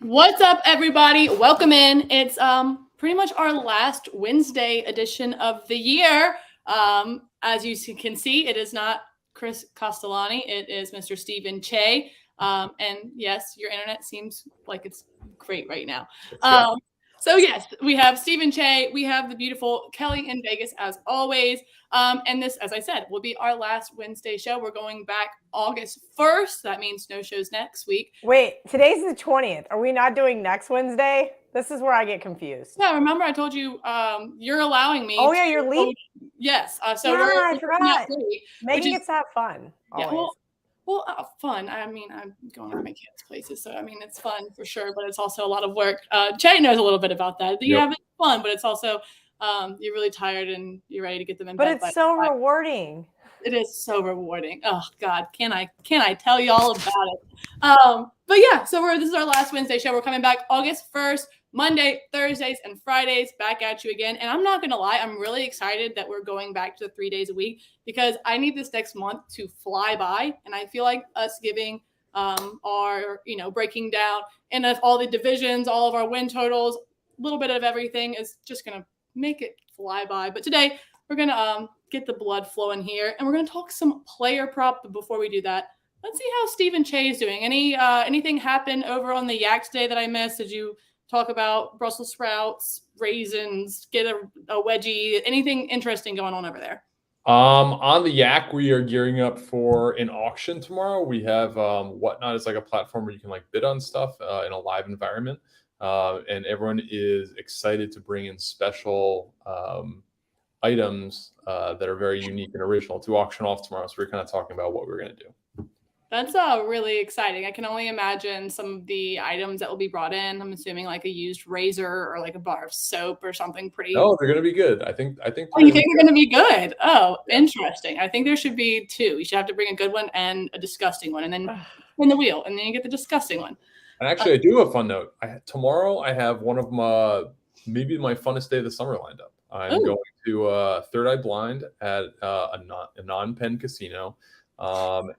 What's up, everybody? Welcome in. It's pretty much our last Wednesday edition of the year. As you can see, it is not Chris Castellani. It is Mr. Stephen Cheah. And yes, your internet seems like it's great right now. So yes, we have Stephen Cheah. We have the beautiful Kelly in Vegas as always. And this, as I said, will be our last Wednesday show. We're going back August 1st. That means no shows next week. Wait, today's the 20th. Are we not doing next Wednesday? This is where I get confused. Yeah, remember I told you you're allowing me. Oh, yeah, you're leaving. Yes. So yeah, I forgot. Megan gets to have fun. Always. Yeah, fun. I mean, I'm going to my kids' places, so I mean, it's fun for sure, but it's also a lot of work. Cheah knows a little bit about that. You have fun, but it's also you're really tired and you're ready to get them in bed. But it's so rewarding. It is so rewarding. Oh God, can I tell you all about it? But yeah, so this is our last Wednesday show. We're coming back August 1st, Monday, Thursdays, and Fridays, back at you again. And I'm not gonna lie, I'm really excited that we're going back to the 3 days a week because I need this next month to fly by, and I feel like us giving our breaking down and all the divisions, all of our win totals, a little bit of everything is just gonna make it fly by. But today we're gonna get the blood flowing here, and we're gonna talk some player prop. But before we do that, let's see how Stephen Cheah is doing. Anything happen over on the Yaks day that I missed? Did you talk about Brussels sprouts, raisins, get a wedgie, anything interesting going on over there? On the Yak, we are gearing up for an auction tomorrow. We have Whatnot is like a platform where you can bid on stuff in a live environment, and everyone is excited to bring in special items that are very unique and original to auction off tomorrow. So we're kind of talking about what we're going to do. That's really exciting. I can only imagine some of the items that will be brought in. I'm assuming like a used razor or like a bar of soap or something pretty. No, they're going to be good. I think. Oh, you think they're going to be good? Oh, yeah. Interesting. I think there should be two. You should have to bring a good one and a disgusting one, and then spin the wheel, and then you get the disgusting one. And actually, I do have a fun note. Tomorrow, I have one of maybe my funnest day of the summer lined up. I'm going to Third Eye Blind at a non-Penn casino.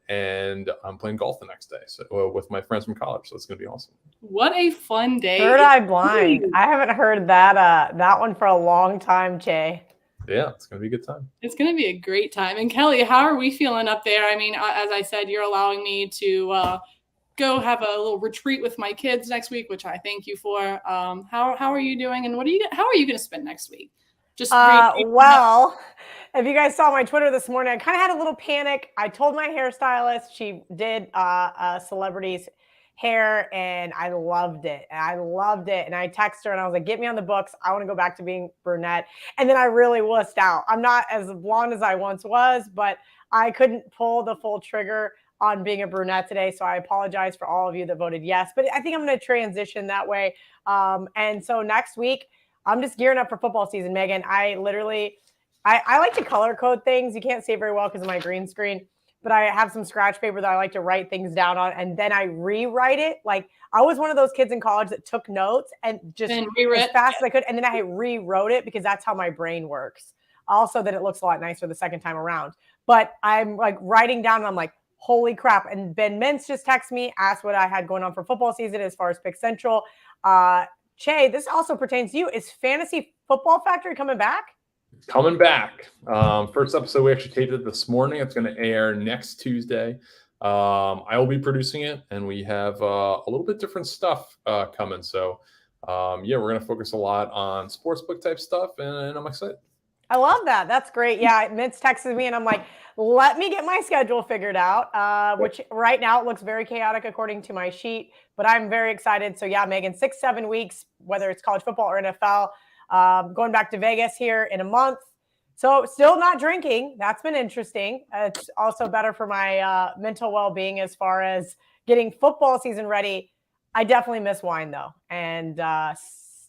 And I'm playing golf the next day with my friends from college, so it's gonna be awesome. What a fun day! Third Eye Blind. I haven't heard that one for a long time, Cheah. Yeah, it's gonna be a good time. It's gonna be a great time. And Kelly, how are we feeling up there? I mean, as I said, you're allowing me to go have a little retreat with my kids next week, which I thank you for. How are you doing? And how are you gonna spend next week? Just if you guys saw my Twitter this morning, I kind of had a little panic. I told my hairstylist, she did a celebrity's hair, and I loved it. And I texted her and I was like, get me on the books. I want to go back to being brunette. And then I really wussed out. I'm not as blonde as I once was, but I couldn't pull the full trigger on being a brunette today. So I apologize for all of you that voted yes, but I think I'm going to transition that way. And so next week, I'm just gearing up for football season, Megan. I like to color code things. You can't see it very well because of my green screen, but I have some scratch paper that I like to write things down on, and then I rewrite it. Like I was one of those kids in college that took notes and just as fast as I could, and then I rewrote it because that's how my brain works. Also, that it looks a lot nicer the second time around. But I'm like writing down, and I'm like, holy crap. And Ben Mintz just texted me, asked what I had going on for football season as far as Pick Central. Cheah, this also pertains to you. Is Fantasy Football Factory coming back? Coming back. First episode, we actually taped it this morning. It's going to air next Tuesday. I will be producing it, and we have a little bit different stuff coming. So, we're going to focus a lot on sportsbook type stuff, and I'm excited. I love that. That's great. Yeah, Mintz texted me, and I'm like, let me get my schedule figured out, which right now it looks very chaotic according to my sheet, but I'm very excited. So, yeah, Megan, 6-7 weeks, whether it's college football or NFL, going back to Vegas here in a month. So still not drinking. That's been interesting. It's also better for my mental well-being as far as getting football season ready. I definitely miss wine, though. And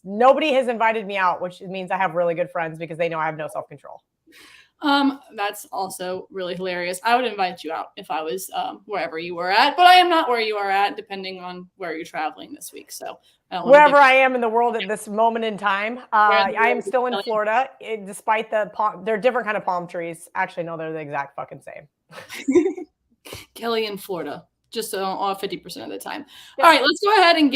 nobody has invited me out, which means I have really good friends because they know I have no self-control. That's also really hilarious. I would invite you out if I was wherever you were at, but I am not where you are at, depending on where you're traveling this week. So wherever I am in the world at this moment in time, I am still in Florida, despite they're different kind of palm trees. Actually, no, they're the exact fucking same. Kelly in Florida. just on 50% of the time. Yeah. All right, let's go ahead and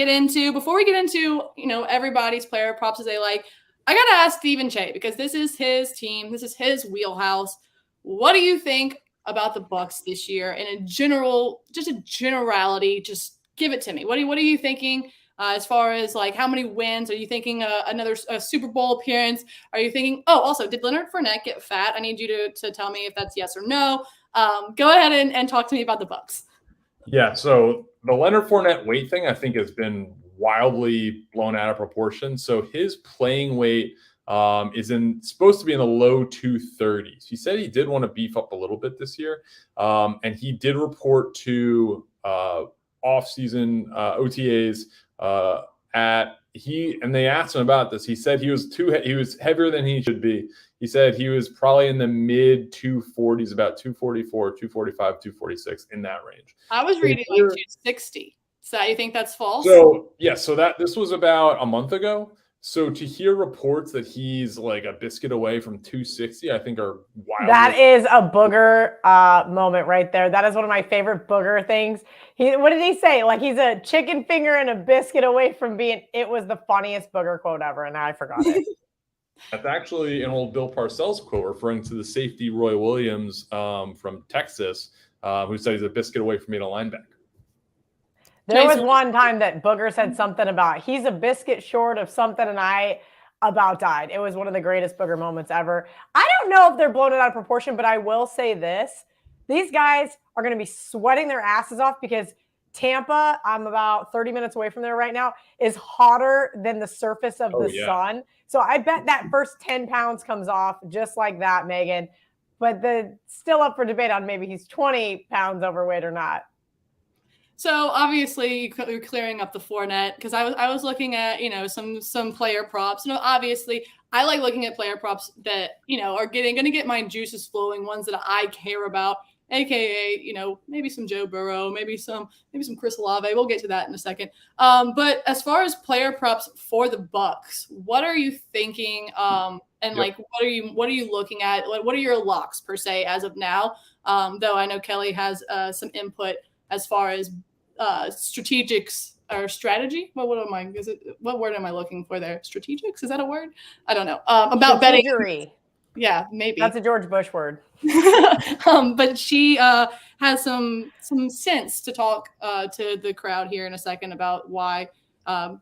before we get into, everybody's player props as they like, I got to ask Stephen Cheah, because this is his team. This is his wheelhouse. What do you think about the Bucs this year in a generality? Just give it to me. What are you thinking as far as like how many wins? Are you thinking another Super Bowl appearance? Are you thinking, also, did Leonard Fournette get fat? I need you to tell me if that's yes or no. Go ahead and talk to me about the Bucs. Yeah, so the Leonard Fournette weight thing, I think, has been wildly blown out of proportion. So his playing weight is supposed to be in the low 230s. He said he did want to beef up a little bit this year, and he did report to off-season OTAs and they asked him about this. He said he was heavier than he should be. He said he was probably in the mid 240s, about 244, 245, 246, in that range. I was reading like 260. So you think that's false? So yeah, this was about a month ago. So to hear reports that he's like a biscuit away from 260, I think are wild. That is a booger moment right there. That is one of my favorite booger things. What did he say? Like he's a chicken finger and a biscuit away from being. It was the funniest booger quote ever, and now I forgot it. That's actually an old Bill Parcells quote referring to the safety Roy Williams from Texas, who said he's a biscuit away from being a linebacker. There was one time that Booger said something about he's a biscuit short of something, and I about died. It was one of the greatest Booger moments ever. I don't know if they're blown it out of proportion, but I will say this. These guys are going to be sweating their asses off because Tampa, I'm about 30 minutes away from there right now, is hotter than the surface of the sun. So I bet that first 10 pounds comes off just like that, Megan. But still up for debate on maybe he's 20 pounds overweight or not. So obviously you're clearing up the Fournette, because I was looking at some player props. Obviously I like looking at player props that are going to get my juices flowing, ones that I care about, aka maybe some Joe Burrow, maybe some Chris Olave. We'll get to that in a second. But as far as player props for the Bucs, what are you thinking? And like what are you looking at? Like what are your locks per se as of now? Though I know Kelly has some input as far as strategics or strategy. What word am I looking for there? Strategics? Is that a word? I don't know. About betting. Yeah, maybe. That's a George Bush word. But she has some sense to talk to the crowd here in a second about why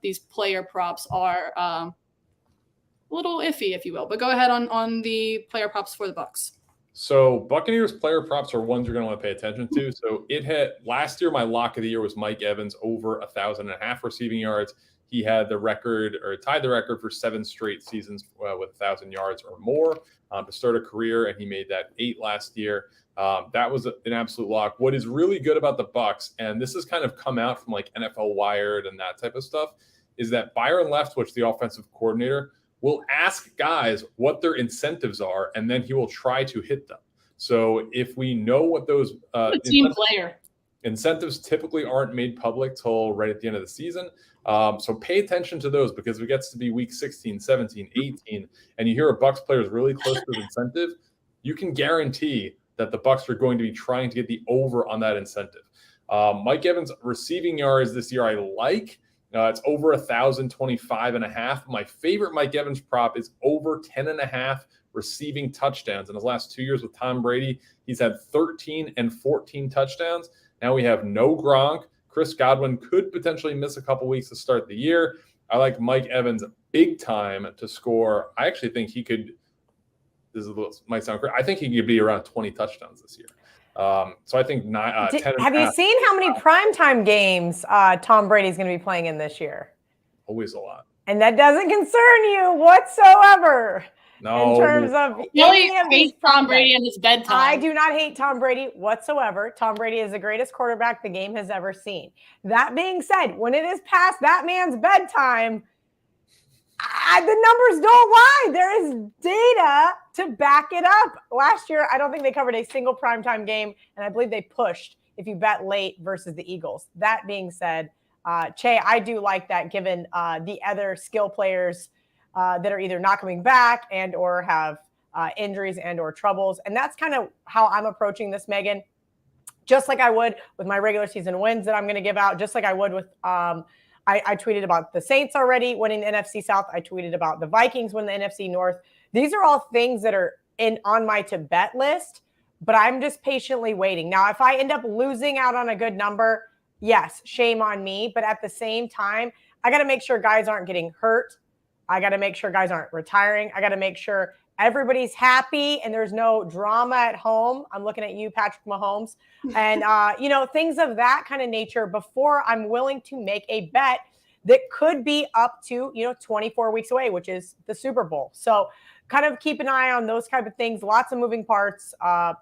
these player props are a little iffy, if you will. But go ahead on the player props for the Bucs. So Buccaneers player props are ones you're going to want to pay attention to. So last year, my lock of the year was Mike Evans over 1,500 receiving yards. He had the record, or tied the record, for 7 straight seasons with 1,000 yards or more to start a career, and he made that 8 last year. That was an absolute lock. What is really good about the Bucs, and this has kind of come out from like NFL Wired and that type of stuff, is that Byron Leftwich, the offensive coordinator, will ask guys what their incentives are, and then he will try to hit them. So if we know what those incentives typically aren't made public till right at the end of the season. So pay attention to those, because if it gets to be week 16, 17, 18, and you hear a Bucs player is really close to the incentive, you can guarantee that the Bucs are going to be trying to get the over on that incentive. Mike Evans receiving yards this year, I like. It's over 1,025.5. My favorite Mike Evans prop is over 10.5 receiving touchdowns. In his last 2 years with Tom Brady, he's had 13 and 14 touchdowns. Now we have no Gronk. Chris Godwin could potentially miss a couple weeks to start the year. I like Mike Evans big time to score. I actually think he could. Might sound crazy. I think he could be around 20 touchdowns this year. So I think 10. Have you seen how many primetime games Tom Brady's going to be playing in this year? Always a lot. And that doesn't concern you whatsoever. No. In terms of hates Tom Brady and his bedtime. I do not hate Tom Brady whatsoever. Tom Brady is the greatest quarterback the game has ever seen. That being said, when it is past that man's bedtime, the numbers don't lie. There is data to back it up. Last year, I don't think they covered a single primetime game, and I believe they pushed if you bet late versus the Eagles. That being said, Cheah, I do like that, given the other skill players that are either not coming back and or have injuries and or troubles. And that's kind of how I'm approaching this, Megan. just like I would with my regular season wins that I'm going to give out, just like I would with I tweeted about the Saints already winning the NFC South. I tweeted about the Vikings winning the NFC North. These are all things that are on my to bet list, but I'm just patiently waiting. Now, if I end up losing out on a good number, yes, shame on me. But at the same time, I got to make sure guys aren't getting hurt. I got to make sure guys aren't retiring. I got to make sure everybody's happy and there's no drama at home. I'm looking at you, Patrick Mahomes, and things of that kind of nature before I'm willing to make a bet that could be up to 24 weeks away, which is the Super Bowl. So kind of keep an eye on those type of things. Lots of moving parts.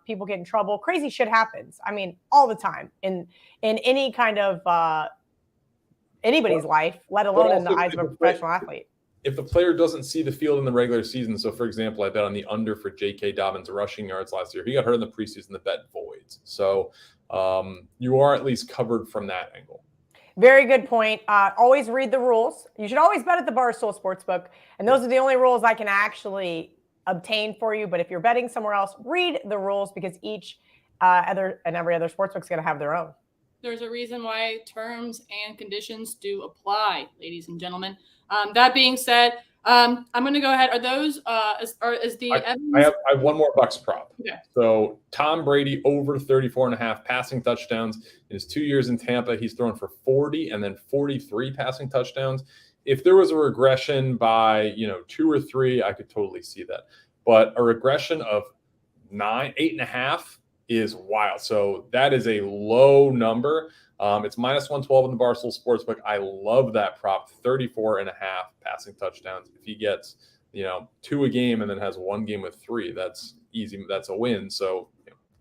People get in trouble. Crazy shit happens. I mean, all the time in any kind of anybody's life, let alone in the eyes of a professional athlete. If the player doesn't see the field in the regular season, so for example, I bet on the under for J.K. Dobbins rushing yards last year. He got hurt in the preseason, the bet voids. So you are at least covered from that angle. Very good point. Always read the rules. You should always bet at the Barstool Sportsbook. And those are the only rules I can actually obtain for you. But if you're betting somewhere else, read the rules because each every other sportsbook is going to have their own. There's a reason why terms and conditions do apply, ladies and gentlemen. That being said, I'm going to go ahead. Are those is the Evans? I have one more Bucks prop. Okay. So Tom Brady over 34.5 passing touchdowns in his 2 years in Tampa. He's thrown for 40 and then 43 passing touchdowns. If there was a regression by 2 or 3, I could totally see that. But a regression of 8.5 is wild. So that is a low number. It's minus 112 in the Barstool Sportsbook. I love that prop, 34.5 passing touchdowns. If he gets, 2 a game and then has 1 game with 3, that's easy. That's a win. So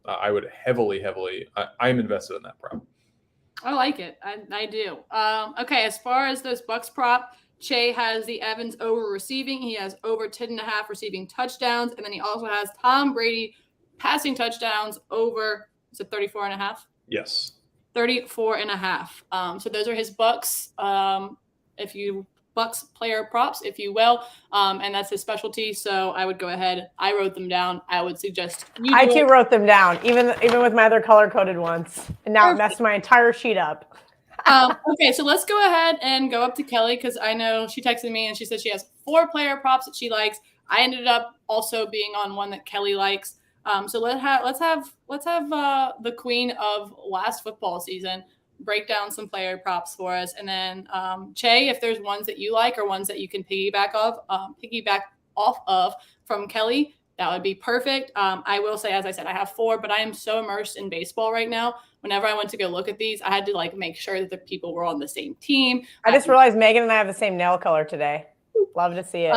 I would heavily, I'm invested in that prop. I like it. I do. Okay, as far as those Bucks prop, Cheah has the Evans over receiving. He has over 10.5 receiving touchdowns. And then he also has Tom Brady passing touchdowns over, is it 34.5? Yes. 34.5. So those are his Bucks. Bucks player props, if you will, and that's his specialty. So I would go ahead. I wrote them down. I would suggest I too wrote them down, even with my other color coded ones, and now Perfect. It messed my entire sheet up. Okay, so let's go ahead and go up to Kelly because I know she texted me and she said she has 4 player props that she likes. I ended up also being on one that Kelly likes. So let's have the queen of last football season break down some player props for us, and then Cheah, if there's ones that you like or ones that you can piggyback off of from Kelly, that would be perfect. I will say, as I said, I have 4, but I am so immersed in baseball right now. Whenever I went to go look at these, I had to make sure that the people were on the same team. I just realized Megan and I have the same nail color today. Love to see it.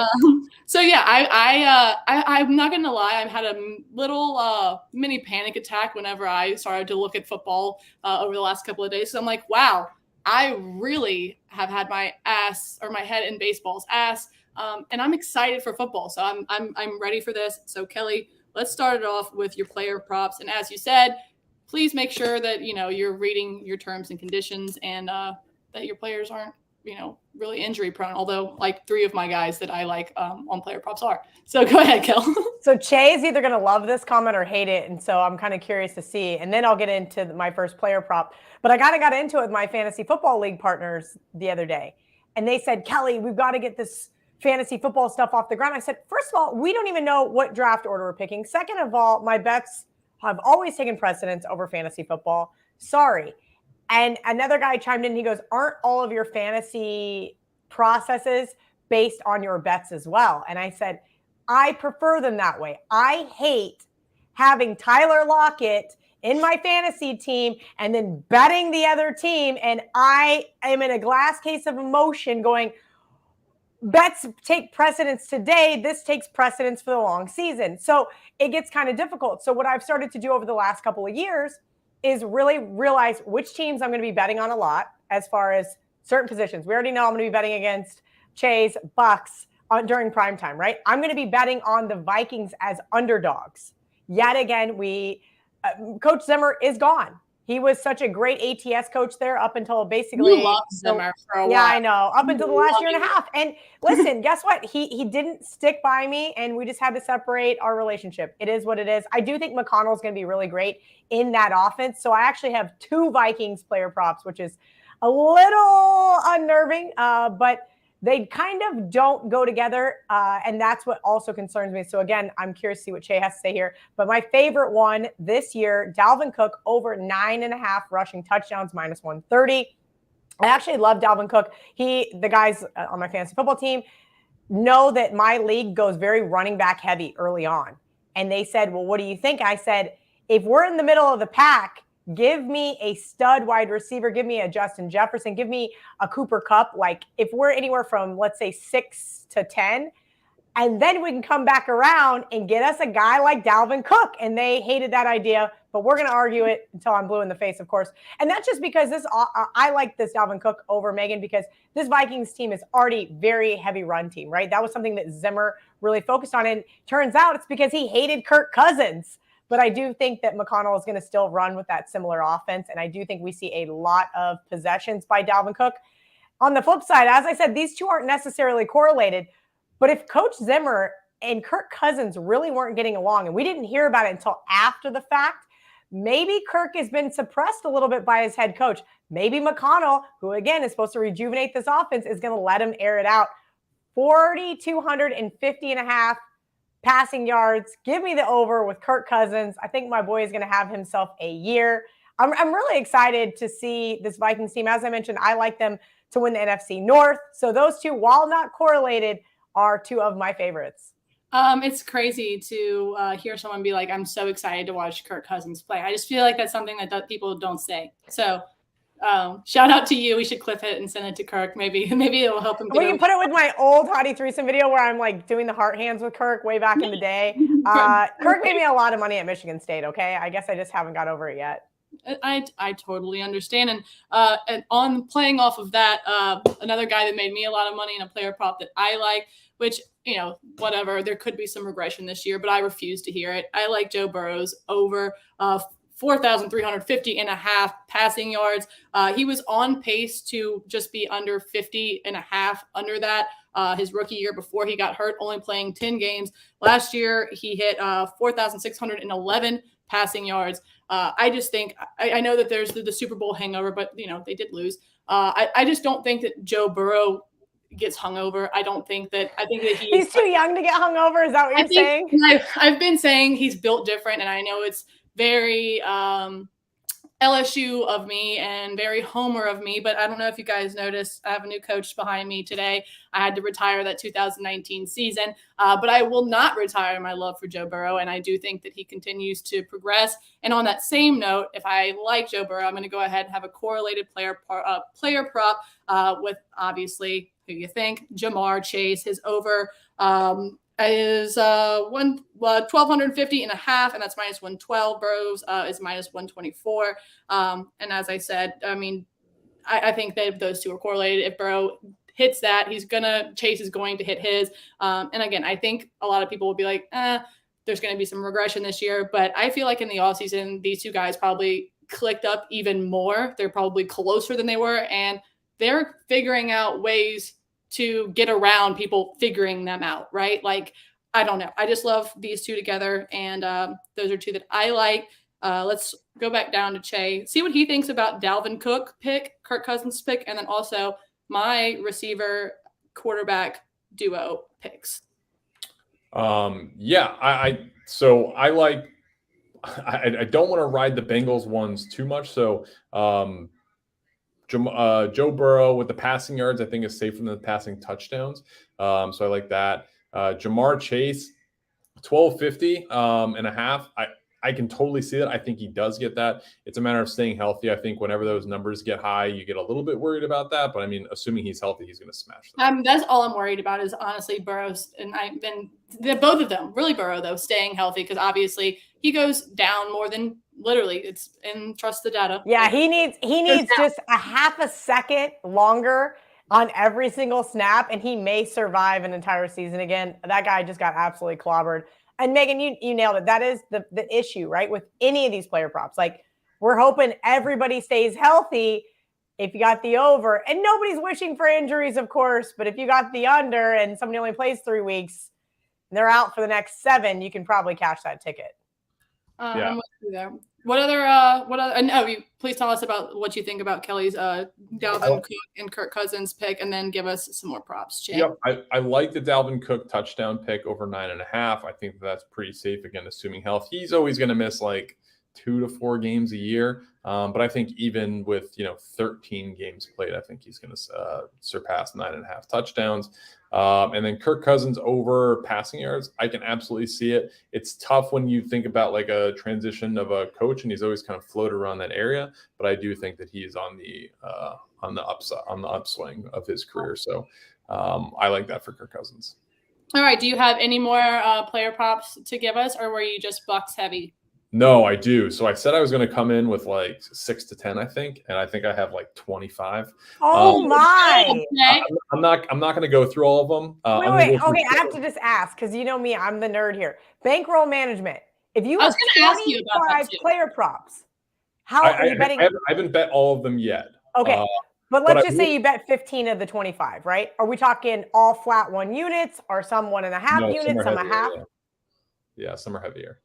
So yeah, I'm not gonna lie. I've had a little mini panic attack whenever I started to look at football over the last couple of days. So I'm like, wow, I really have had my head in baseball's ass, and I'm excited for football. So I'm ready for this. So Kelly, let's start it off with your player props. And as you said, please make sure that you're reading your terms and conditions and that your players aren't really injury prone, although 3 of my guys that I like on player props are. So go ahead, Kel. So Cheah is either going to love this comment or hate it. And so I'm kind of curious to see. And then I'll get into my first player prop. But I kind of got into it with my fantasy football league partners the other day. And they said, Kelly, we've got to get this fantasy football stuff off the ground. I said, first of all, we don't even know what draft order we're picking. Second of all, my bets have always taken precedence over fantasy football. Sorry. And another guy chimed in. He goes, aren't all of your fantasy processes based on your bets as well? And I said, I prefer them that way. I hate having Tyler Lockett in my fantasy team and then betting the other team. And I am in a glass case of emotion going, bets take precedence today. This takes precedence for the long season. So it gets kind of difficult. So what I've started to do over the last couple of years is really realize which teams I'm going to be betting on a lot as far as certain positions. We already know I'm going to be betting against Cheah's Bucks during prime time, right? I'm going to be betting on the Vikings as underdogs. Yet again, Coach Zimmer is gone. He was such a great ATS coach there up until basically. You loved Zimmer for a while. Yeah, I know. Up until the last year and a half. And listen, guess what? He didn't stick by me, and we just had to separate our relationship. It is what it is. I do think McConnell's going to be really great in that offense. So I actually have 2 Vikings player props, which is a little unnerving, but they kind of don't go together, and that's what also concerns me. So, again, I'm curious to see what Cheah has to say here. But my favorite one this year, Dalvin Cook over 9.5 rushing touchdowns, minus 130. I actually love Dalvin Cook. The guys on my fantasy football team know that my league goes very running back heavy early on. And they said, well, what do you think? I said, if we're in the middle of the pack, give me a stud wide receiver. Give me a Justin Jefferson. Give me a Cooper Kupp. Like if we're anywhere from, let's say, 6 to 10, and then we can come back around and get us a guy like Dalvin Cook. And they hated that idea, but we're going to argue it until I'm blue in the face, of course. And that's just because I like this Dalvin Cook over Megan, because this Vikings team is already very heavy run team, right? That was something that Zimmer really focused on. And turns out it's because he hated Kirk Cousins. But I do think that McConnell is going to still run with that similar offense. And I do think we see a lot of possessions by Dalvin Cook. On the flip side, as I said, these two aren't necessarily correlated. But if Coach Zimmer and Kirk Cousins really weren't getting along, and we didn't hear about it until after the fact, maybe Kirk has been suppressed a little bit by his head coach. Maybe McConnell, who again is supposed to rejuvenate this offense, is going to let him air it out. 4,250.5 passing yards. Give me the over with Kirk Cousins. I think my boy is going to have himself a year. I'm really excited to see this Vikings team. As I mentioned, I like them to win the NFC North. So those two, while not correlated, are 2 of my favorites. It's crazy to hear someone be like, I'm so excited to watch Kirk Cousins play. I just feel like that's something that people don't say. So shout out to you. We should clip it and send it to Kirk. Maybe it'll help him. We can put it with my old Hottie threesome video where I'm like doing the heart hands with Kirk way back in the day. Kirk made me a lot of money at Michigan State. Okay. I guess I just haven't got over it yet. I totally understand. And on playing off of that, another guy that made me a lot of money in a player prop that I like, which, whatever, there could be some regression this year, but I refuse to hear it. I like Joe Burrow's over 4,350.5 passing yards. He was on pace to just be under 50.5 under that his rookie year before he got hurt, only playing 10 games. Last year, he hit 4,611 passing yards. I just think, I know that there's the Super Bowl hangover, but, they did lose. I just don't think that Joe Burrow gets hungover. I think that he's too young to get hungover. Is that what you're saying? I've been saying he's built different, and I know it's very LSU of me and very Homer of me, but I don't know if you guys noticed, I have a new coach behind me today. I had to retire that 2019 season, but I will not retire my love for Joe Burrow, and I do think that he continues to progress. And on that same note, if I like Joe Burrow, I'm going to go ahead and have a correlated player prop with, obviously, who you think, Jamar Chase. His over is 1,250.5, and that's minus 112. Burrows is minus 124. And as I said, I think that those two are correlated. If Burrow hits that, Chase is going to hit his. And again, I think a lot of people will be like, there's going to be some regression this year, but I feel like in the offseason, these two guys probably clicked up even more. They're probably closer than they were, and they're figuring out ways to get around people figuring them out, right? Like, I don't know. I just love these two together, and those are 2 that I like. Let's go back down to Cheah, see what he thinks about Dalvin Cook pick, Kirk Cousins pick, and then also my receiver quarterback duo picks. Yeah, I don't want to ride the Bengals ones too much. So, Joe Burrow with the passing yards, I think, is safer than the passing touchdowns. So I like that. Jamar Chase, 1,250.5. I can totally see that. I think he does get that. It's a matter of staying healthy. I think whenever those numbers get high, you get a little bit worried about that. But assuming he's healthy, he's going to smash them. That's all I'm worried about is honestly Burrow's, and both of them, really Burrow though, staying healthy, because obviously he goes down more than literally. It's in trust the data. Yeah, he needs just a half a second longer on every single snap, and he may survive an entire season again. That guy just got absolutely clobbered. And Megan, you nailed it. That is the issue, right? With any of these player props. Like, We're hoping everybody stays healthy. If you got the over, and nobody's wishing for injuries, of course, but if you got the under and somebody only plays 3 weeks and they're out for the next 7, you can probably cash that ticket. I'm with you there. What other, and please tell us about what you think about Kelly's Dalvin Cook and Kirk Cousins pick, and then give us some more props, Cheah. Yep, I like the Dalvin Cook touchdown pick over 9.5. I think that's pretty safe, again, assuming health. He's always going to miss like 2 to 4 games a year. But I think even with, 13 games played, I think he's going to surpass 9.5 touchdowns. And then Kirk Cousins over passing yards, I can absolutely see it. It's tough when you think about like a transition of a coach, and he's always kind of floated around that area. But I do think that he's on the upswing of his career. So I like that for Kirk Cousins. All right. Do you have any more player props to give us, or were you just Bucs heavy? No, I do. So I said I was going to come in with like 6 to 10, I think, and I think I have like 25. Oh my! I'm not going to go through all of them. Wait. Okay, I have to just ask because you know me, I'm the nerd here. Bankroll management. If you have 25 player props, how are you betting? I haven't bet all of them yet. Okay, but let's just say you bet 15 of the 25, right? Are we talking all flat 1 units, or some 1.5 units, some a half? Yeah, some are heavier.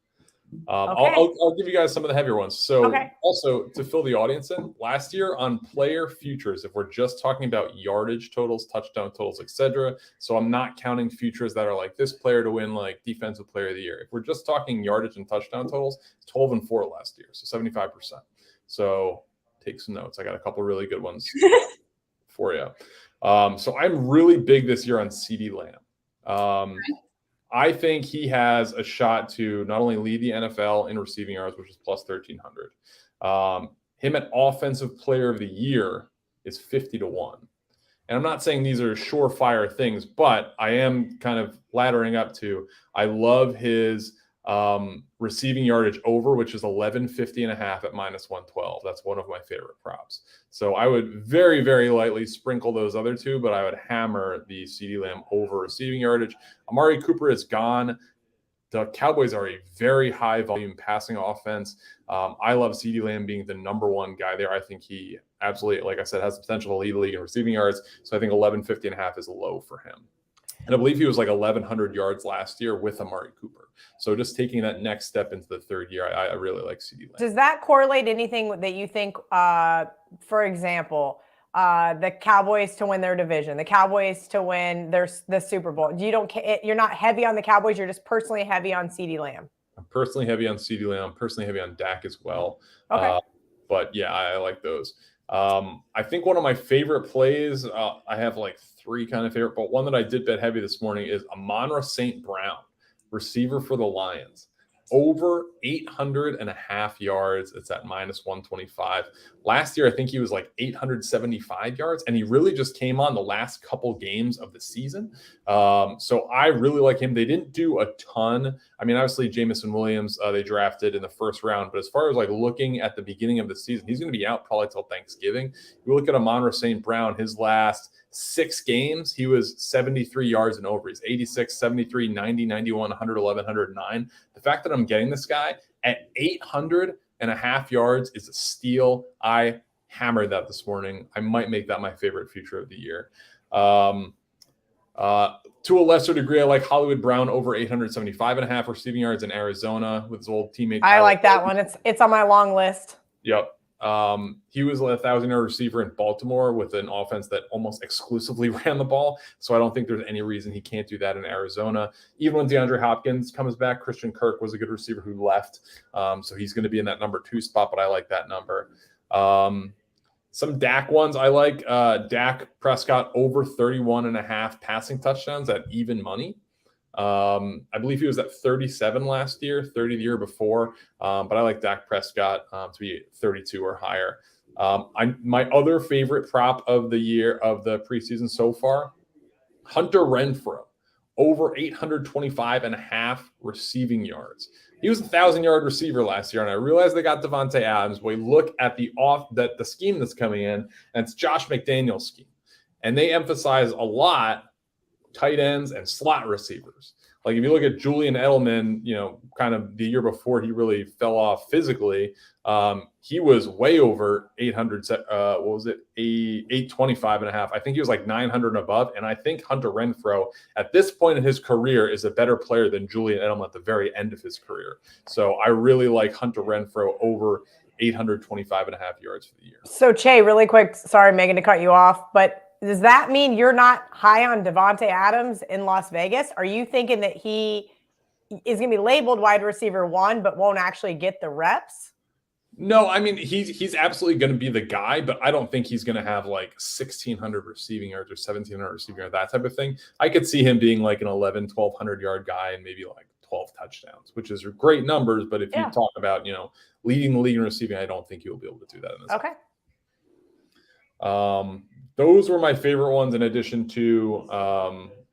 I'll give you guys some of the heavier ones. So also to fill the audience in, last year on player futures, if we're just talking about yardage totals, touchdown totals, etc. So I'm not counting futures that are like this player to win like defensive player of the year. If we're just talking yardage and touchdown totals, 12-4 last year, so 75%. So take some notes. I got a couple really good ones for you. So I'm really big this year on CeeDee Lamb. I think he has a shot to not only lead the NFL in receiving yards, which is plus 1,300. Him at offensive player of the year is 50-1. And I'm not saying these are surefire things, but I am kind of laddering up to, I love his receiving yardage over, which is 1150.5 at minus 112. That's one of my favorite props. So I would very, very lightly sprinkle those other two, but I would hammer the CeeDee Lamb over receiving yardage. Amari Cooper is gone. The Cowboys are a very high volume passing offense. I love CeeDee Lamb being the number one guy there. I think he absolutely, like I said, has the potential to lead the league in receiving yards. So I think 1150.5 is low for him. And I believe he was like 1,100 yards last year with Amari Cooper. So just taking that next step into the third year, I really like CeeDee Lamb. Does that correlate anything that you think, for example, the Cowboys to win their division, the Cowboys to win the Super Bowl? You're not heavy on the Cowboys. You're just personally heavy on CeeDee Lamb. I'm personally heavy on CeeDee Lamb. I'm personally heavy on Dak as well. Okay. But yeah, I like those. I think one of my favorite plays, I have like 3 kind of favorite, but one that I did bet heavy this morning is Amon-Ra St. Brown, receiver for the Lions. Over 800.5 yards. It's at minus 125. Last year, I think he was like 875 yards, and he really just came on the last couple games of the season. So I really like him. They didn't do a ton. I mean, obviously, Jamison Williams, they drafted in the first round. But as far as like looking at the beginning of the season, he's going to be out probably till Thanksgiving. You look at Amon-Ra St. Brown, his last 6 games, he was 73 yards and over. He's 86, 73, 90, 91, 111, 109. The fact that I'm getting this guy at 800.5 yards is a steal. I hammered that this morning. I might make that my favorite future of the year. To a lesser degree, I like Hollywood Brown over 875.5 receiving yards in Arizona with his old teammate. I like that one. It's on my long list. Yep. He was a 1,000-yard receiver in Baltimore with an offense that almost exclusively ran the ball. So I don't think there's any reason he can't do that in Arizona. Even when DeAndre Hopkins comes back, Christian Kirk was a good receiver who left. So he's going to be in that number 2 spot, but I like that number. Some Dak ones I like. Dak Prescott over 31.5 passing touchdowns at even money. I believe he was at 37 last year, 30 the year before. But I like Dak Prescott to be 32 or higher. My other favorite prop of the year of the preseason so far, Hunter Renfrow, over 825.5 receiving yards. He was a 1,000-yard receiver last year, and I realized they got Devontae Adams. We look at the scheme that's coming in, and it's Josh McDaniel's scheme. And they emphasize a lot tight ends and slot receivers. Like if you look at Julian Edelman, kind of the year before he really fell off physically, he was way over 800. What was it? 825.5. I think he was like 900 and above. And I think Hunter Renfrow at this point in his career is a better player than Julian Edelman at the very end of his career. So I really like Hunter Renfrow over 825.5 yards for the year. So Cheah, really quick, sorry, Megan, to cut you off, but does that mean you're not high on Devontae Adams in Las Vegas? Are you thinking that he is going to be labeled wide receiver 1, but won't actually get the reps? No, I mean, he's absolutely going to be the guy, but I don't think he's going to have like 1,600 receiving yards or 1,700 receiving yards, that type of thing. I could see him being like an 1,200 yard guy and maybe like 12 touchdowns, which is great numbers. But if you talk about, leading the league in receiving, I don't think he'll be able to do that in this. Okay. Those were my favorite ones. In addition to,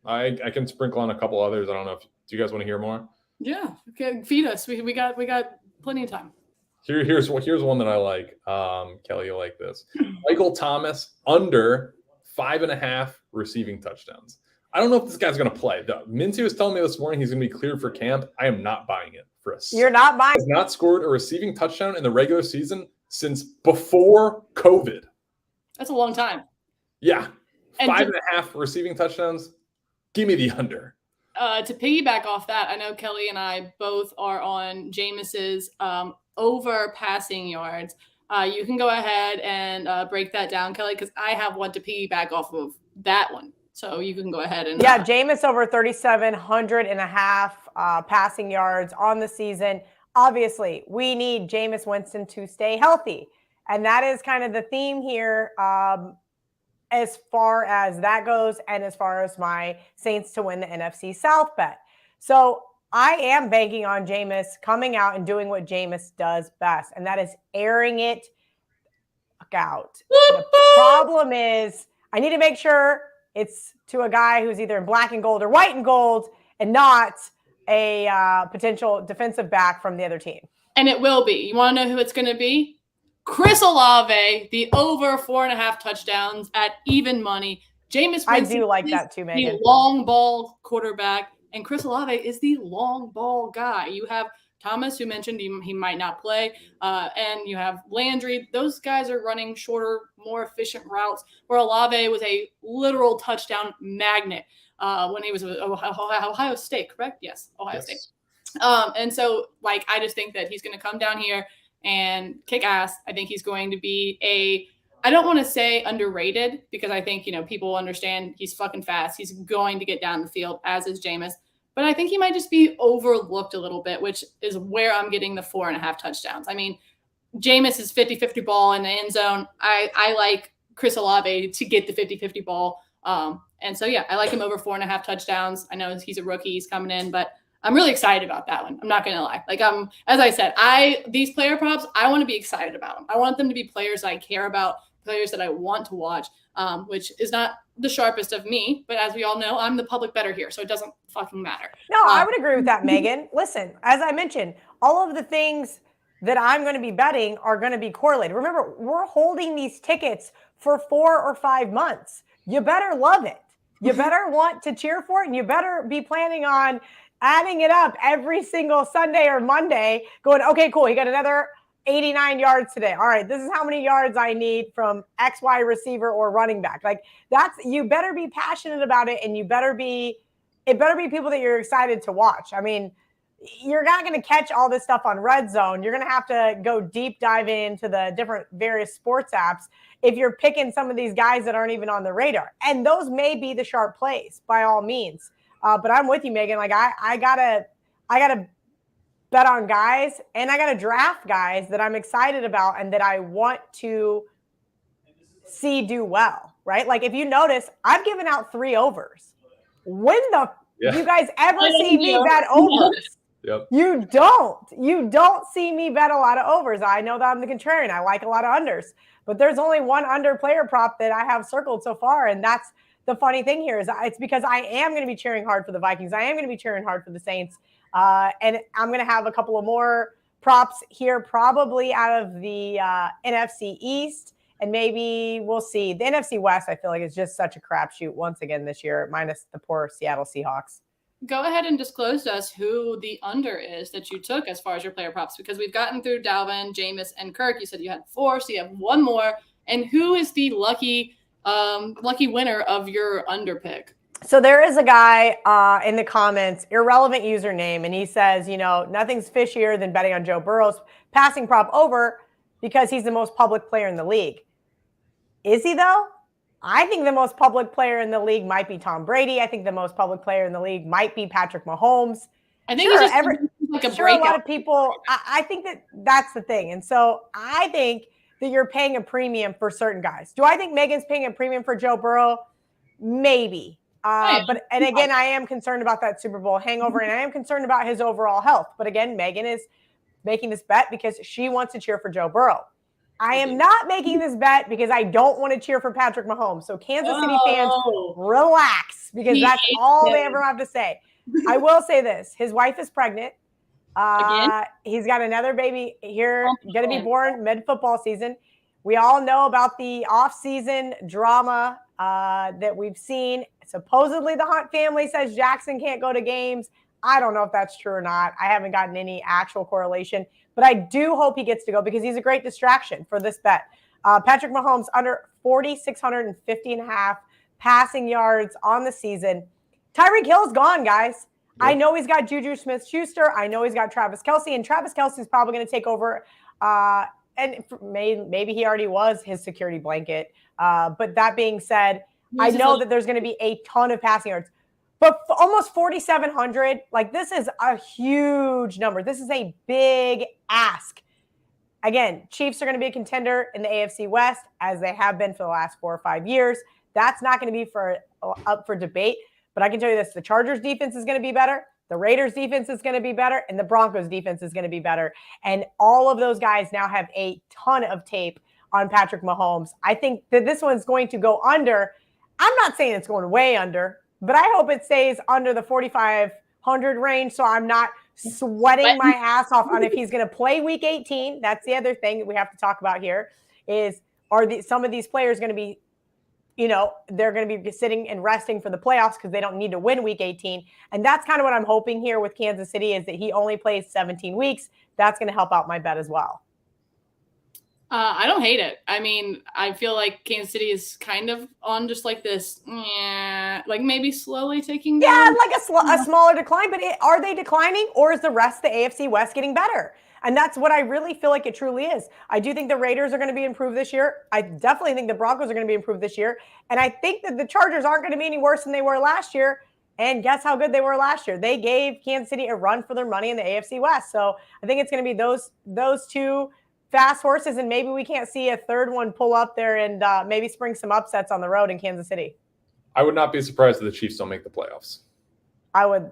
I can sprinkle on a couple others. I don't know if do you guys want to hear more? Yeah, okay, feed us. We got plenty of time. Here's one that I like. Kelly, you like this? Michael Thomas under 5.5 receiving touchdowns. I don't know if this guy's going to play. Mincy was telling me this morning he's going to be cleared for camp. I am not buying it for a second. You're not buying? He has not scored a receiving touchdown in the regular season since before COVID. That's a long time. Yeah. 5.5 receiving touchdowns. Give me the under. To piggyback off that, I know Kelly and I both are on Jameis's over passing yards. You can go ahead and break that down, Kelly, because I have one to piggyback off of that one. So you can go ahead and Jameis over 3,700 and a half passing yards on the season. Obviously, we need Jameis Winston to stay healthy, and that is kind of the theme here. As far as that goes, and as far as my Saints to win the NFC South bet. So I am banking on Jameis coming out and doing what Jameis does best, and that is airing it out. The problem is I need to make sure it's to a guy who's either in black and gold or white and gold and not a potential defensive back from the other team. And it will be. You want to know who it's going to be? Chris Olave, the over 4.5 touchdowns at even money. Jameis Winston, I do like that too, Megan. The long ball quarterback, and Chris Olave is the long ball guy. You have Thomas, who mentioned he might not play, and you have Landry. Those guys are running shorter, more efficient routes, where Olave was a literal touchdown magnet when he was with Ohio State, correct? Yes, Ohio State. And so, I just think that he's going to come down here and kick ass. I think he's going to be I don't want to say underrated, because I think, people understand he's fucking fast. He's going to get down the field, as is Jameis. But I think he might just be overlooked a little bit, which is where I'm getting the 4.5 touchdowns. I mean, Jameis is 50-50 ball in the end zone. I like Chris Olave to get the 50-50 ball. And so, I like him over 4.5 touchdowns. I know he's a rookie. He's coming in, but I'm really excited about that one. I'm not going to lie. As I said, these player props, I want to be excited about them. I want them to be players I care about, players that I want to watch, which is not the sharpest of me. But as we all know, I'm the public bettor here, so it doesn't fucking matter. No, I would agree with that, Megan. Listen, as I mentioned, all of the things that I'm going to be betting are going to be correlated. Remember, we're holding these tickets for 4 or 5 months. You better love it. You better want to cheer for it, and you better be planning on adding it up every single Sunday or Monday, going, okay, cool, you got another 89 yards today. All right, this is how many yards I need from XY receiver or running back. You better be passionate about it, and it better be people that you're excited to watch. I mean, you're not going to catch all this stuff on Red Zone. You're going to have to go deep diving into the different various sports apps if you're picking some of these guys that aren't even on the radar. And those may be the sharp plays, by all means. But I'm with you, Megan. I gotta bet on guys, and I gotta draft guys that I'm excited about and that I want to see do well, right? If you notice, I've given out 3 overs. When you guys ever see me bet overs? Yep. You don't see me bet a lot of overs. I know that I'm the contrarian. I like a lot of unders, but there's only one under player prop that I have circled so far, and that's the funny thing here is it's because I am going to be cheering hard for the Vikings. I am going to be cheering hard for the Saints. And I'm going to have a couple of more props here, probably out of the NFC East. And maybe we'll see. The NFC West, I feel like, is just such a crapshoot once again this year, minus the poor Seattle Seahawks. go ahead and disclose to us who the under is that you took as far as your player props, because we've gotten through Dalvin, Jameis, and Kirk. You said you had 4, so you have one more. And who is the lucky winner of your under pick? So there is a guy in the comments, irrelevant username, and he says, nothing's fishier than betting on Joe Burrow's passing prop over because he's the most public player in the league. Is he, though? I think the most public player in the league might be Tom Brady. I think the most public player in the league might be Patrick Mahomes. I think he's just like a lot of people. I think that's the thing. And so I think that you're paying a premium for certain guys. Do I think Megan's paying a premium for Joe Burrow? Maybe. But again, I am concerned about that Super Bowl hangover, and I am concerned about his overall health. But again, Megan is making this bet because she wants to cheer for Joe Burrow. I am not making this bet because I don't want to cheer for Patrick Mahomes. So Kansas City fans, relax, because that's all they ever have to say. I will say this. His wife is pregnant. He's got another baby here, going to be born mid-football season. We all know about the off-season drama that we've seen. Supposedly the Hunt family says Jackson can't go to games. I don't know if that's true or not. I haven't gotten any actual correlation, but I do hope he gets to go because he's a great distraction for this bet. Patrick Mahomes under 4,650.5 passing yards on the season. Tyreek Hill's gone, guys. Yep. I know he's got Juju Smith-Schuster. I know he's got Travis Kelce, and Travis Kelce is probably going to take over. And maybe he already was his security blanket. But that being said, I know that there's going to be a ton of passing yards. But almost 4,700, this is a huge number. This is a big ask. Again, Chiefs are going to be a contender in the AFC West, as they have been for the last 4 or 5 years. That's not going to be up for debate. But I can tell you this, the Chargers defense is going to be better. The Raiders defense is going to be better, and the Broncos defense is going to be better. And all of those guys now have a ton of tape on Patrick Mahomes. I think that this one's going to go under. I'm not saying it's going way under, but I hope it stays under the 4,500 range, so I'm not sweating my ass off on if he's going to play Week 18. That's the other thing that we have to talk about here is, some of these players going to be, they're going to be sitting and resting for the playoffs because they don't need to win Week 18. And that's kind of what I'm hoping here with Kansas City is that he only plays 17 weeks. That's going to help out my bet as well. I don't hate it. I mean, I feel like Kansas City is kind of on just this, maybe slowly taking down. Yeah, a smaller decline. But are they declining, or is the rest of the AFC West getting better? And that's what I really feel like it truly is. I do think the Raiders are going to be improved this year. I definitely think the Broncos are going to be improved this year. And I think that the Chargers aren't going to be any worse than they were last year. And guess how good they were last year? They gave Kansas City a run for their money in the AFC West. So I think it's going to be those two fast horses, and maybe we can't see a third one pull up there and maybe spring some upsets on the road in Kansas City. I would not be surprised if the Chiefs don't make the playoffs. I would.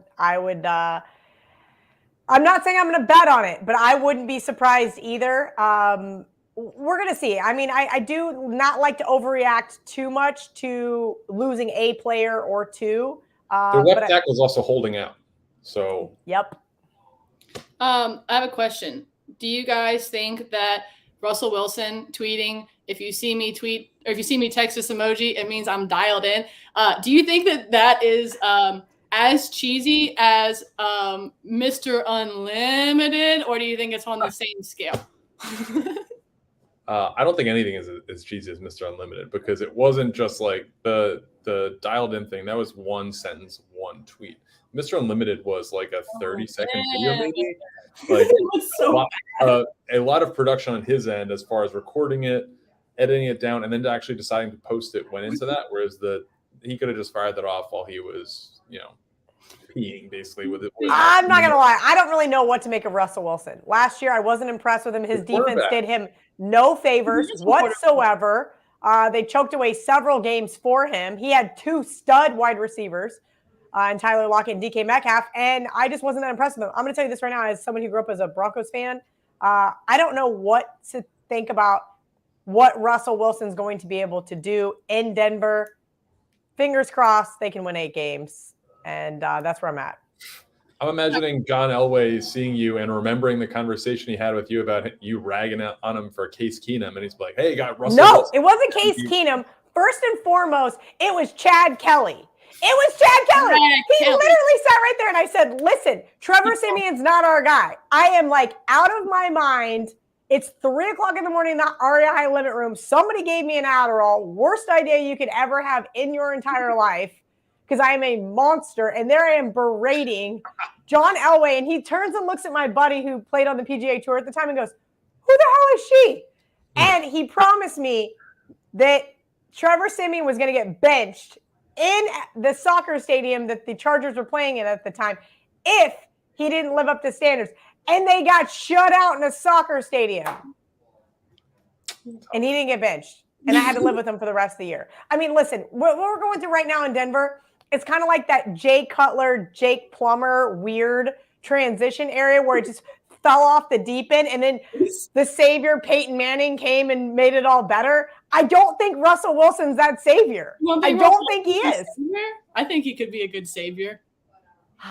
I'm not saying I'm going to bet on it, but I wouldn't be surprised either. We're going to see. I mean, I do not like to overreact too much to losing a player or two. The left tackle is also holding out. So. Yep. I have a question. Do you guys think that Russell Wilson tweeting, if you see me tweet or if you see me text this emoji, it means I'm dialed in? Do you think that is as cheesy as Mr. Unlimited, or do you think it's on the same scale? I don't think anything is as cheesy as Mr. Unlimited, because it wasn't just the dialed in thing. That was one sentence, one tweet. Mr. Unlimited was a 30-second video, maybe. A lot of production on his end as far as recording it, editing it down, and then actually deciding to post it went into that. Whereas he could have just fired that off while he was, peeing basically with it. I'm not gonna lie, I don't really know what to make of Russell Wilson. Last year, I wasn't impressed with him. His defense did him no favors whatsoever. They choked away several games for him. He had 2 stud wide receivers. And Tyler Lockett and DK Metcalf, and I just wasn't that impressed with them. I'm going to tell you this right now, as someone who grew up as a Broncos fan, I don't know what to think about what Russell Wilson's going to be able to do in Denver. Fingers crossed they can win 8 games, and that's where I'm at. I'm imagining John Elway seeing you and remembering the conversation he had with you about you ragging on him for Case Keenum, and he's like, hey, you got Russell Wilson. No, it wasn't Case Keenum. First and foremost, it was Chad Kelly. was Chad Kelly. He Kelly. literally sat right there and I said, listen, Trevor Siemian's not our guy. I am like out of my mind. It's 3:00 in the morning in the Aria High Limit Room. Somebody gave me an Adderall. Worst idea you could ever have in your entire life because I am a monster. And there I am berating John Elway. And he turns and looks at my buddy who played on the PGA Tour at the time and goes, who the hell is she? And he promised me that Trevor Siemian was going to get benched in the soccer stadium that the Chargers were playing in at the time if he didn't live up to standards. And they got shut out in a soccer stadium. And he didn't get benched. And I had to live with him for the rest of the year. I mean, listen, what we're going through right now in Denver, it's kind of like that Jay Cutler, Jake Plummer weird transition area where it just fell off the deep end. And then the savior, Peyton Manning, came and made it all better. I don't think Russell Wilson's that savior. I don't think he is. I think he could be a good savior.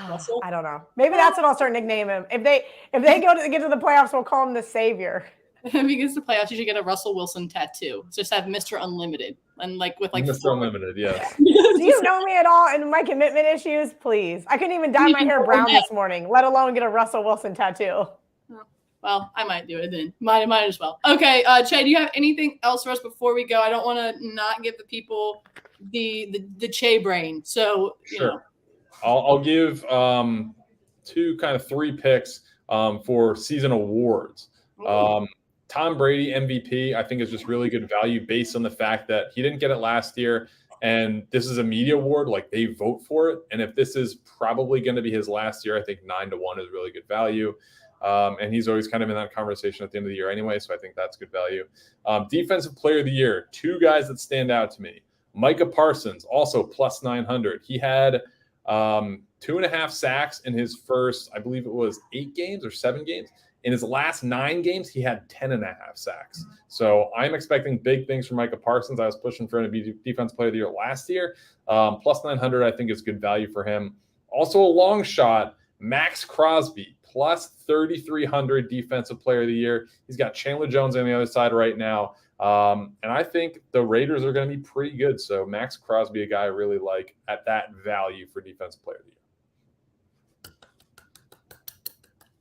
Russell? I don't know. Maybe that's what I'll start nicknaming him. If they get to the playoffs, we'll call him the savior. If he gets to the playoffs, you should get a Russell Wilson tattoo. Just have Mr. Unlimited and with Mr. Unlimited, yes. Do you know me at all and my commitment issues? Please. I couldn't even dye my hair brown this morning, let alone get a Russell Wilson tattoo. Well, I might do it then. Might as well. Okay, Cheah, do you have anything else for us before we go? I don't want to not give the people the Cheah brain. So sure. I'll give three picks for season awards. Tom Brady MVP, I think, is just really good value based on the fact that he didn't get it last year. And this is a media award, like they vote for it. And if this is probably going to be his last year, I think 9-1 is really good value. And he's always kind of in that conversation at the end of the year anyway. So I think that's good value. Defensive player of the year, two guys that stand out to me. Micah Parsons, also plus 900. He had 2.5 sacks in his first, I believe it was 8 games or 7 games. In his last 9 games, he had 10.5 sacks. So I'm expecting big things from Micah Parsons. I was pushing for him to be defensive player of the year last year. Plus 900, I think, is good value for him. Also a long shot, Max Crosby, plus 3,300 defensive player of the year. He's got Chandler Jones on the other side right now. And I think the Raiders are going to be pretty good. So Max Crosby, a guy I really like at that value for defensive player of the year.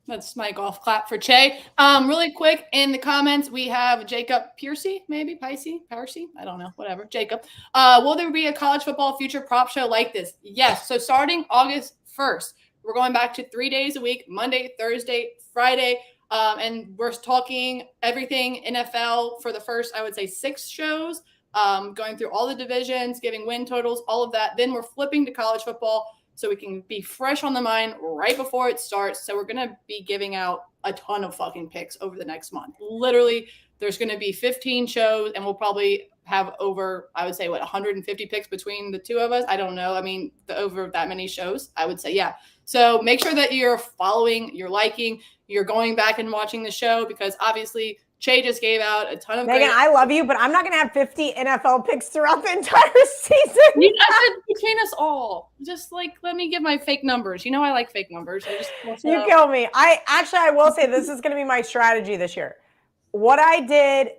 That's my golf clap for Cheah. Really quick, in the comments, we have Jacob Piercy, maybe Parcy. I don't know, whatever. Jacob. Will there be a college football future prop show like this? Yes. So starting August 1st, we're going back to 3 days a week, Monday, Thursday, Friday. And we're talking everything NFL for the first, I would say, 6 shows, going through all the divisions, giving win totals, all of that. Then we're flipping to college football so we can be fresh on the mind right before it starts. So we're going to be giving out a ton of fucking picks over the next month. Literally, there's going to be 15 shows, and we'll probably have over, I would say, 150 picks between the two of us. I don't know. I mean, over that many shows, I would say, yeah. So make sure that you're following, you're liking, you're going back and watching the show, because obviously Cheah just gave out a ton of Megan, I love you, but I'm not going to have 50 NFL picks throughout the entire season. Between us all. Just let me give my fake numbers. You know I like fake numbers. You kill me. I will say this is going to be my strategy this year. What I did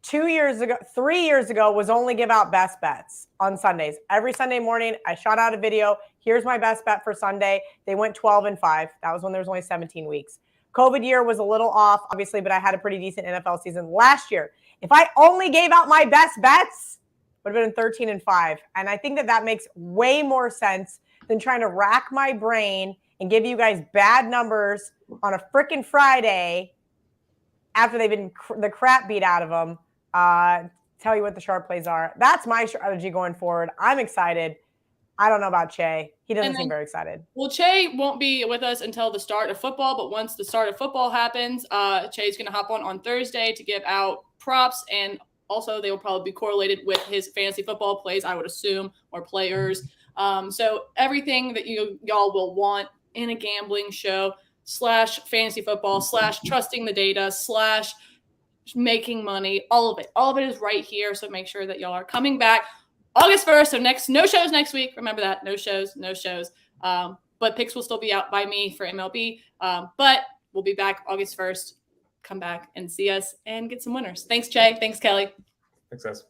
3 years ago was only give out best bets on Sundays. Every Sunday morning, I shot out a video. Here's my best bet for Sunday. They went 12-5. That was when there was only 17 weeks. COVID year was a little off, obviously, but I had a pretty decent NFL season last year. If I only gave out my best bets, it would have been 13-5. And I think that makes way more sense than trying to rack my brain and give you guys bad numbers on a freaking Friday after they've been the crap beat out of them. Tell you what the sharp plays are. That's my strategy going forward. I'm excited. I don't know about Cheah. He doesn't seem very excited. Well, Cheah won't be with us until the start of football, but once the start of football happens, Cheah's going to hop on Thursday to give out props, and also they will probably be correlated with his fantasy football plays, I would assume, or players. So everything that y'all will want in a gambling show / fantasy football / trusting the data / making money, all of it is right here. So make sure that y'all are coming back August 1st. So no shows next week. Remember that. No shows. But picks will still be out by me for MLB. But we'll be back August 1st. Come back and see us and get some winners. Thanks, Cheah. Thanks, Kelly. Thanks, guys.